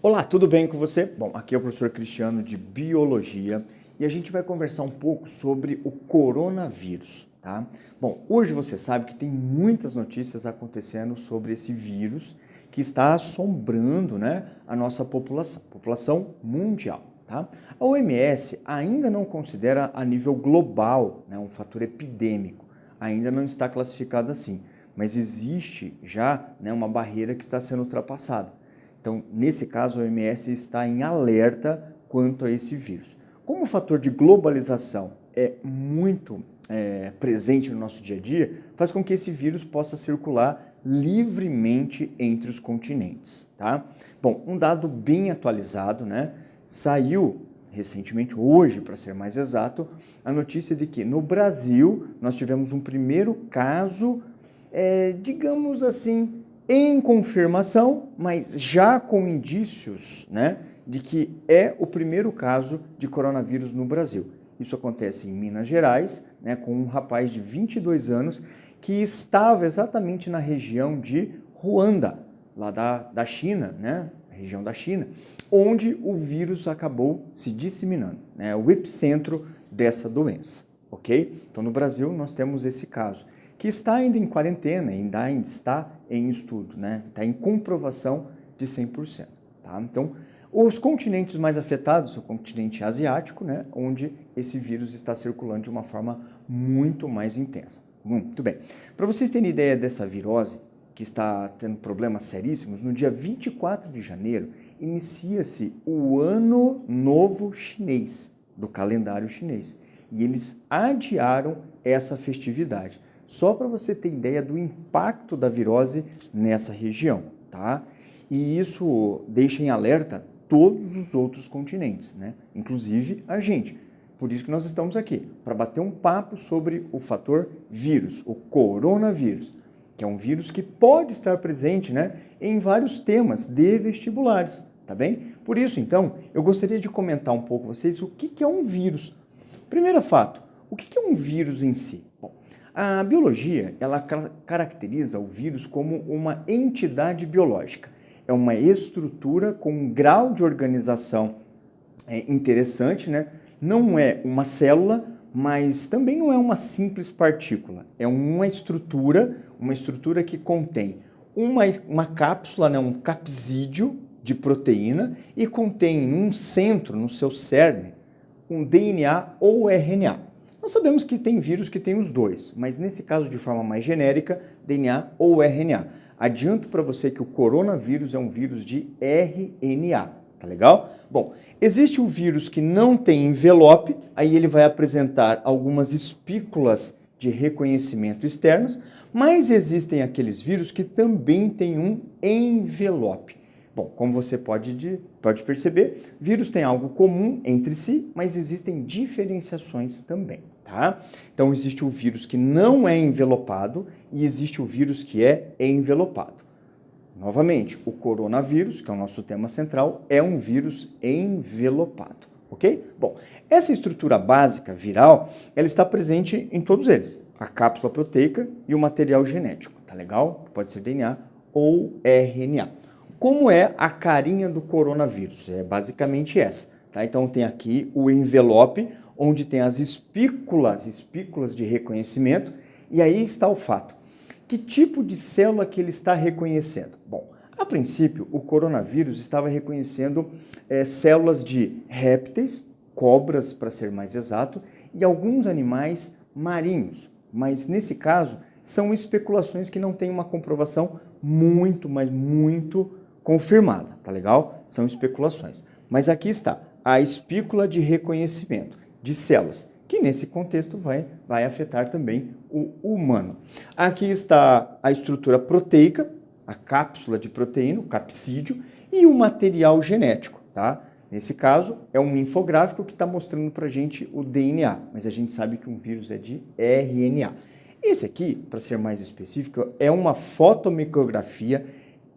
Olá, tudo bem com você? Bom, aqui é o professor Cristiano de Biologia e a gente vai conversar um pouco sobre o coronavírus, tá? Bom, hoje você sabe que tem muitas notícias acontecendo sobre esse vírus que está assombrando, a nossa população mundial, tá? A OMS ainda não considera a nível global, um fator epidêmico, ainda não está classificado assim, mas existe já, uma barreira que está sendo ultrapassada. Então, nesse caso, a OMS está em alerta quanto a esse vírus. Como o fator de globalização é muito presente no nosso dia a dia, faz com que esse vírus possa circular livremente entre os continentes, tá? Bom, um dado bem atualizado, saiu recentemente, hoje, para ser mais exato, a notícia de que no Brasil nós tivemos um primeiro caso, digamos assim, em confirmação, mas já com indícios, de que é o primeiro caso de coronavírus no Brasil. Isso acontece em Minas Gerais, com um rapaz de 22 anos que estava exatamente na região de Ruanda, lá da China, região da China, onde o vírus acabou se disseminando, o epicentro dessa doença, ok? Então, no Brasil, nós temos esse caso, que está ainda em quarentena, ainda está em estudo, está em comprovação de 100%. Tá? Então, os continentes mais afetados, o continente asiático, onde esse vírus está circulando de uma forma muito mais intensa. Muito bem. Para vocês terem ideia dessa virose, que está tendo problemas seríssimos, no dia 24 de janeiro, inicia-se o Ano Novo Chinês, do calendário chinês. E eles adiaram essa festividade. Só para você ter ideia do impacto da virose nessa região, tá? E isso deixa em alerta todos os outros continentes, inclusive a gente. Por isso que nós estamos aqui, para bater um papo sobre o fator vírus, o coronavírus, que é um vírus que pode estar presente, em vários temas de vestibulares, tá bem? Por isso, então, eu gostaria de comentar um pouco com vocês o que é um vírus. Primeiro fato, o que é um vírus em si? Bom, a biologia, ela caracteriza o vírus como uma entidade biológica. É uma estrutura com um grau de organização interessante, Não é uma célula, mas também não é uma simples partícula. É uma estrutura que contém uma cápsula, um capsídeo de proteína e contém num centro, no seu cerne, um DNA ou RNA. Nós sabemos que tem vírus que tem os dois, mas nesse caso, de forma mais genérica, DNA ou RNA. Adianto para você que o coronavírus é um vírus de RNA, tá legal? Bom, existe o vírus que não tem envelope, aí ele vai apresentar algumas espículas de reconhecimento externos, mas existem aqueles vírus que também têm um envelope. Bom, como você pode perceber, vírus têm algo comum entre si, mas existem diferenciações também, tá? Então, existe o vírus que não é envelopado e existe o vírus que é envelopado. Novamente, o coronavírus, que é o nosso tema central, é um vírus envelopado, ok? Bom, essa estrutura básica viral, ela está presente em todos eles, a cápsula proteica e o material genético, tá legal? Pode ser DNA ou RNA. Como é a carinha do coronavírus? É basicamente essa, tá? Então tem aqui o envelope, onde tem as espículas de reconhecimento, e aí está o fato. Que tipo de célula que ele está reconhecendo? Bom, a princípio, o coronavírus estava reconhecendo células de répteis, cobras, para ser mais exato, e alguns animais marinhos. Mas, nesse caso, são especulações que não têm uma comprovação muito, mas muito confirmada, tá legal? São especulações. Mas aqui está a espícula de reconhecimento de células, que nesse contexto vai afetar também o humano. Aqui está a estrutura proteica, a cápsula de proteína, o capsídeo, e o material genético, tá? Nesse caso, é um infográfico que está mostrando para a gente o DNA, mas a gente sabe que um vírus é de RNA. Esse aqui, para ser mais específico, é uma fotomicrografia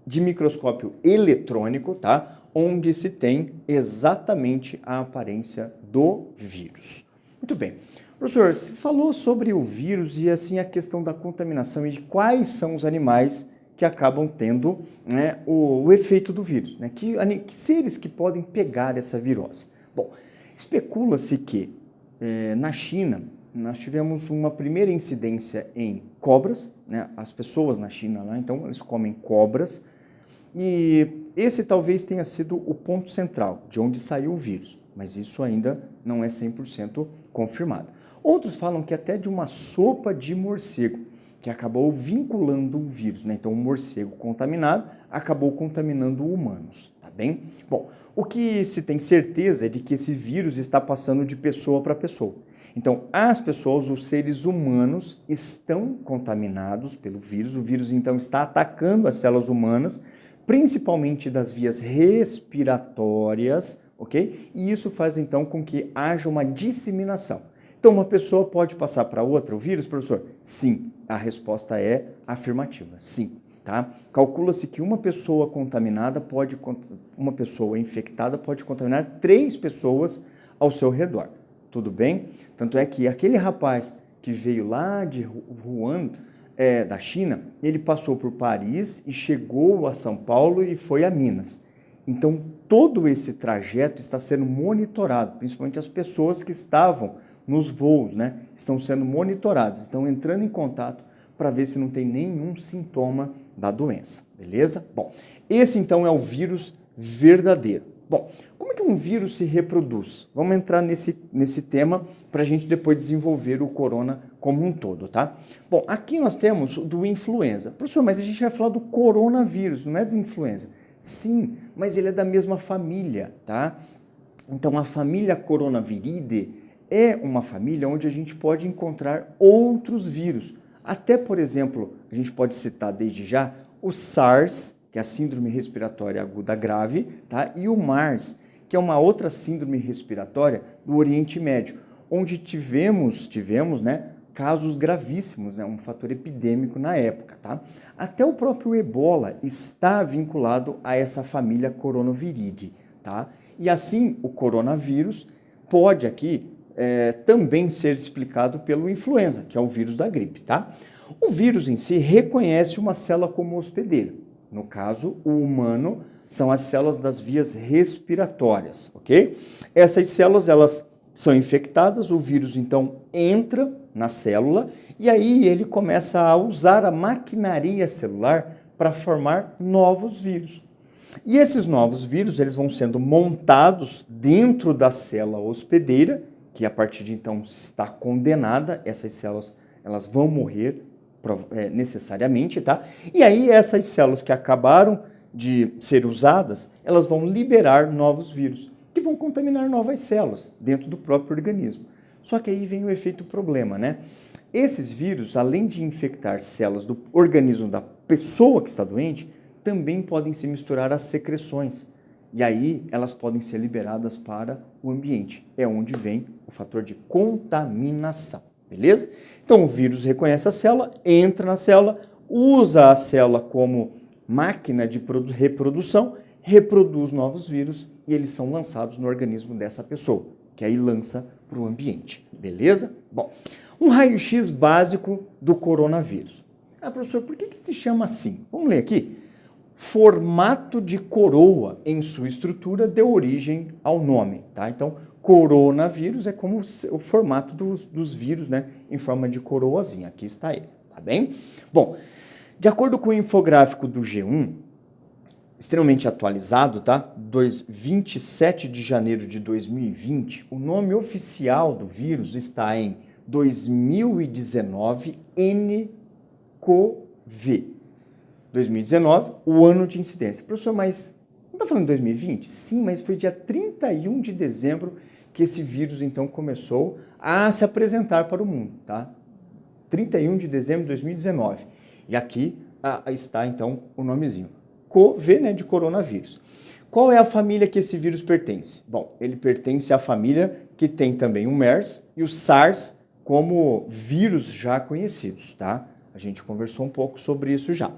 de microscópio eletrônico, tá? Onde se tem exatamente a aparência do vírus. Muito bem. Professor, você falou sobre o vírus e assim a questão da contaminação e de quais são os animais que acabam tendo, né, o efeito do vírus, né, que seres que podem pegar essa virose. Bom, especula-se que na China nós tivemos uma primeira incidência em cobras, né, as pessoas na China lá, então eles comem cobras, e esse talvez tenha sido o ponto central de onde saiu o vírus, mas isso ainda não é 100% confirmado. Outros falam que até de uma sopa de morcego, que acabou vinculando o vírus, né? Então, o morcego contaminado acabou contaminando humanos, tá bem? Bom, o que se tem certeza é de que esse vírus está passando de pessoa para pessoa. Então, as pessoas, os seres humanos, estão contaminados pelo vírus. O vírus, então, está atacando as células humanas, principalmente das vias respiratórias, ok? E isso faz, então, com que haja uma disseminação. Então, uma pessoa pode passar para outra o vírus, professor? Sim, a resposta é afirmativa, sim. Tá? Calcula-se que uma pessoa infectada pode contaminar 3 pessoas ao seu redor. Tudo bem? Tanto é que aquele rapaz que veio lá de Wuhan, da China, ele passou por Paris e chegou a São Paulo e foi a Minas. Então, todo esse trajeto está sendo monitorado, principalmente as pessoas que estavam nos voos, né? Estão sendo monitorados, estão entrando em contato para ver se não tem nenhum sintoma da doença, beleza? Bom, esse então é o vírus verdadeiro. Bom, como é que um vírus se reproduz? Vamos entrar nesse tema para a gente depois desenvolver o corona como um todo, tá? Bom, aqui nós temos do influenza. Professor, mas a gente vai falar do coronavírus, não é do influenza. Sim, mas ele é da mesma família, tá? Então, a família Coronaviridae é uma família onde a gente pode encontrar outros vírus. Até, por exemplo, a gente pode citar desde já o SARS, que é a síndrome respiratória aguda grave, tá? E o MARS, que é uma outra síndrome respiratória do Oriente Médio, onde tivemos, né, casos gravíssimos, né, um fator epidêmico na época, tá? Até o próprio Ebola está vinculado a essa família Coronaviridae, tá? E assim, o coronavírus pode aqui também ser explicado pelo influenza, que é o vírus da gripe, tá? O vírus em si reconhece uma célula como hospedeira. No caso, o humano são as células das vias respiratórias, ok? Essas células, elas são infectadas, o vírus então entra na célula e aí ele começa a usar a maquinaria celular para formar novos vírus. E esses novos vírus, eles vão sendo montados dentro da célula hospedeira, que a partir de então está condenada, essas células elas vão morrer necessariamente, tá? E aí essas células que acabaram de ser usadas, elas vão liberar novos vírus, que vão contaminar novas células dentro do próprio organismo. Só que aí vem o efeito problema, né? Esses vírus, além de infectar células do organismo da pessoa que está doente, também podem se misturar às secreções. E aí elas podem ser liberadas para o ambiente. É onde vem o fator de contaminação, beleza? Então o vírus reconhece a célula, entra na célula, usa a célula como máquina de reprodução, reproduz novos vírus e eles são lançados no organismo dessa pessoa, que aí lança para o ambiente, beleza? Bom, um raio-x básico do coronavírus. Ah, professor, por que se chama assim? Vamos ler aqui. Formato de coroa em sua estrutura deu origem ao nome, tá? Então, coronavírus é como o formato dos vírus, né? Em forma de coroazinha. Aqui está ele, tá bem? Bom, de acordo com o infográfico do G1, extremamente atualizado, tá? 27 de janeiro de 2020, o nome oficial do vírus está em 2019 nCoV. 2019, o ano de incidência. Professor, mas não está falando de 2020? Sim, mas foi dia 31 de dezembro que esse vírus, então, começou a se apresentar para o mundo, tá? 31 de dezembro de 2019. E aqui está, então, o nomezinho. CoV, né, de coronavírus. Qual é a família que esse vírus pertence? Bom, ele pertence à família que tem também o MERS e o SARS como vírus já conhecidos, tá? A gente conversou um pouco sobre isso já.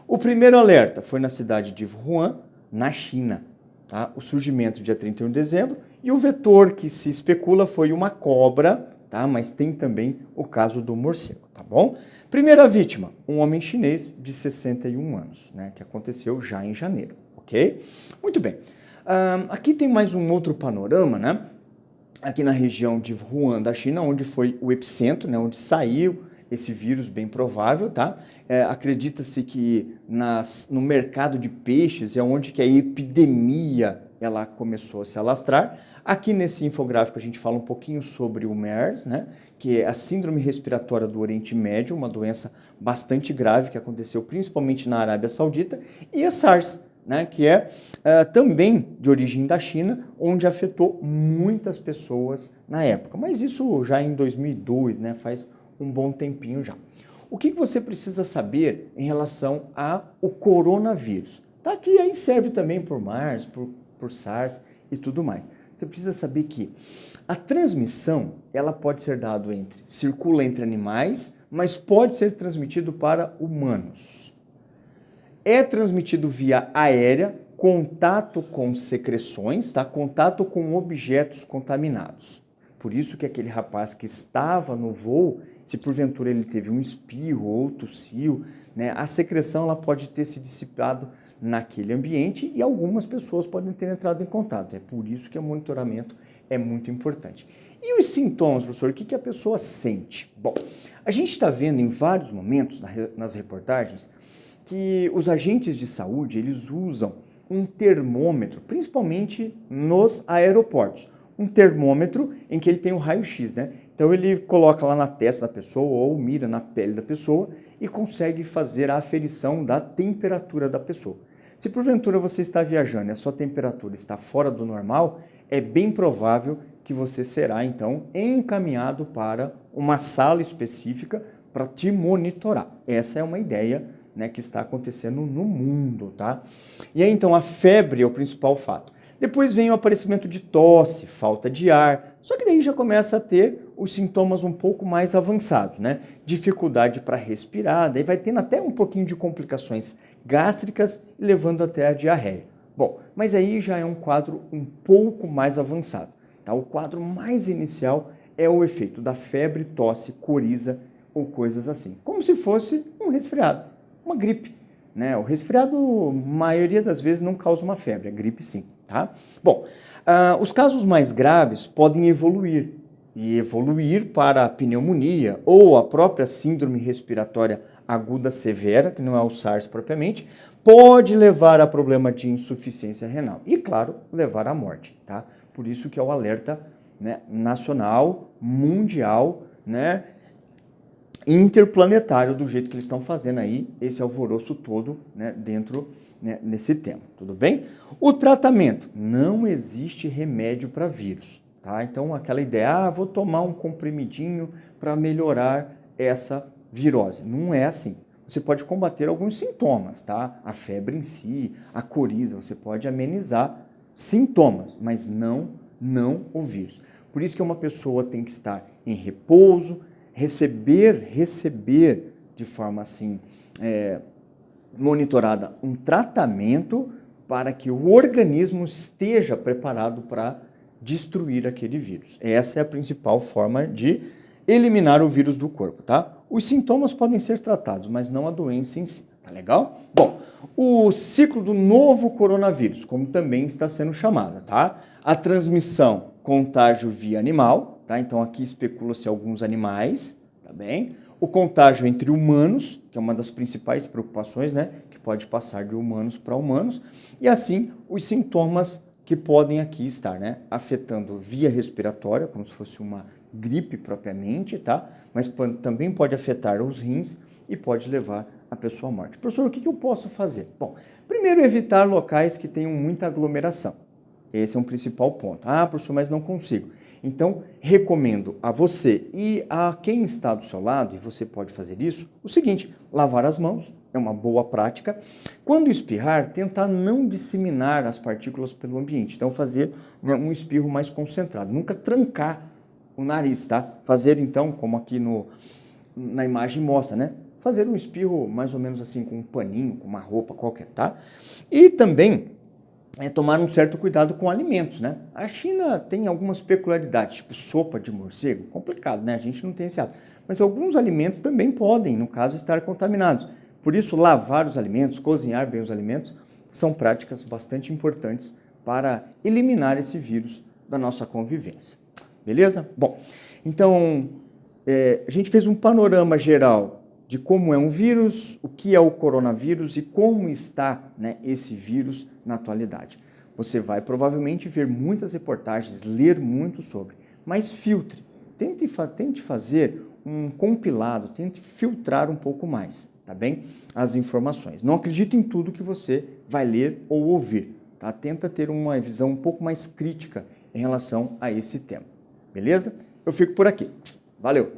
O primeiro alerta foi na cidade de Wuhan, na China. Tá? O surgimento dia 31 de dezembro e o vetor que se especula foi uma cobra, tá? Mas tem também o caso do morcego, tá bom? Primeira vítima, um homem chinês de 61 anos, né? Que aconteceu já em janeiro, ok? Muito bem. Aqui tem mais um outro panorama, né? Aqui na região de Wuhan, da China, onde foi o epicentro, né? Onde saiu esse vírus, bem provável, tá? Acredita-se que no mercado de peixes é onde que a epidemia ela começou a se alastrar. Aqui nesse infográfico a gente fala um pouquinho sobre o MERS, né? Que é a síndrome respiratória do Oriente Médio, uma doença bastante grave que aconteceu principalmente na Arábia Saudita, e a SARS, né? Que é também de origem da China, onde afetou muitas pessoas na época. Mas isso já em 2002, né? Faz um bom tempinho já. O que você precisa saber em relação ao coronavírus? Tá aqui, aí serve também por MERS, por SARS e tudo mais. Você precisa saber que a transmissão, ela pode ser dada circula entre animais, mas pode ser transmitido para humanos. É transmitido via aérea, contato com secreções, tá? Contato com objetos contaminados. Por isso que aquele rapaz que estava no voo, se porventura ele teve um espirro ou tossiu, né, a secreção ela pode ter se dissipado naquele ambiente e algumas pessoas podem ter entrado em contato. É por isso que o monitoramento é muito importante. E os sintomas, professor, o que a pessoa sente? Bom, a gente está vendo em vários momentos nas reportagens que os agentes de saúde eles usam um termômetro, principalmente nos aeroportos. Um termômetro em que ele tem o raio-x, né? Então ele coloca lá na testa da pessoa ou mira na pele da pessoa e consegue fazer a aferição da temperatura da pessoa. Se porventura você está viajando e a sua temperatura está fora do normal, é bem provável que você será então encaminhado para uma sala específica para te monitorar. Essa é uma ideia, né, que está acontecendo no mundo, tá? E aí então a febre é o principal fato. Depois vem o aparecimento de tosse, falta de ar, só que daí já começa a ter os sintomas um pouco mais avançados, né? Dificuldade para respirar, daí vai tendo até um pouquinho de complicações gástricas, levando até a diarreia. Bom, mas aí já é um quadro um pouco mais avançado, tá? O quadro mais inicial é o efeito da febre, tosse, coriza ou coisas assim, como se fosse um resfriado, uma gripe, né? O resfriado, maioria das vezes, não causa uma febre, a gripe sim. Tá? Bom, os casos mais graves podem evoluir para a pneumonia ou a própria síndrome respiratória aguda severa, que não é o SARS propriamente, pode levar a problema de insuficiência renal e, claro, levar à morte. Tá? Por isso que é o alerta, né, nacional, mundial, né, interplanetário do jeito que eles estão fazendo aí, esse alvoroço todo, né, dentro, né, nesse tema, tudo bem? O tratamento, não existe remédio para vírus, tá? Então aquela ideia, vou tomar um comprimidinho para melhorar essa virose, não é assim. Você pode combater alguns sintomas, tá? A febre em si, a coriza, você pode amenizar sintomas, mas não o vírus. Por isso que uma pessoa tem que estar em repouso, receber de forma assim, monitorada um tratamento para que o organismo esteja preparado para destruir aquele vírus. Essa é a principal forma de eliminar o vírus do corpo, tá? Os sintomas podem ser tratados, mas não a doença em si, tá legal? Bom, o ciclo do novo coronavírus, como também está sendo chamado, tá? A transmissão, contágio via animal, tá? Então aqui especula-se alguns animais, tá bem? O contágio entre humanos, que é uma das principais preocupações, né? Que pode passar de humanos para humanos. E assim, os sintomas que podem aqui estar, né? Afetando via respiratória, como se fosse uma gripe propriamente, tá? Mas também pode afetar os rins e pode levar a pessoa à morte. Professor, o que eu posso fazer? Bom, primeiro evitar locais que tenham muita aglomeração. Esse é um principal ponto. Ah, professor, mas não consigo. Então, recomendo a você e a quem está do seu lado, e você pode fazer isso, o seguinte, lavar as mãos, é uma boa prática. Quando espirrar, tentar não disseminar as partículas pelo ambiente. Então, fazer, né, um espirro mais concentrado. Nunca trancar o nariz, tá? Fazer, então, como aqui na imagem mostra, né? Fazer um espirro mais ou menos assim, com um paninho, com uma roupa qualquer, tá? E também é tomar um certo cuidado com alimentos, né? A China tem algumas peculiaridades, tipo sopa de morcego, complicado, né? A gente não tem esse hábito. Mas alguns alimentos também podem, no caso, estar contaminados. Por isso, lavar os alimentos, cozinhar bem os alimentos, são práticas bastante importantes para eliminar esse vírus da nossa convivência. Beleza? Bom, então, a gente fez um panorama geral de como é um vírus, o que é o coronavírus e como está, né, esse vírus na atualidade. Você vai provavelmente ver muitas reportagens, ler muito sobre, mas filtre. Tente fazer um compilado, tente filtrar um pouco mais, tá bem? As informações. Não acredite em tudo que você vai ler ou ouvir, tá? Tenta ter uma visão um pouco mais crítica em relação a esse tema, beleza? Eu fico por aqui. Valeu!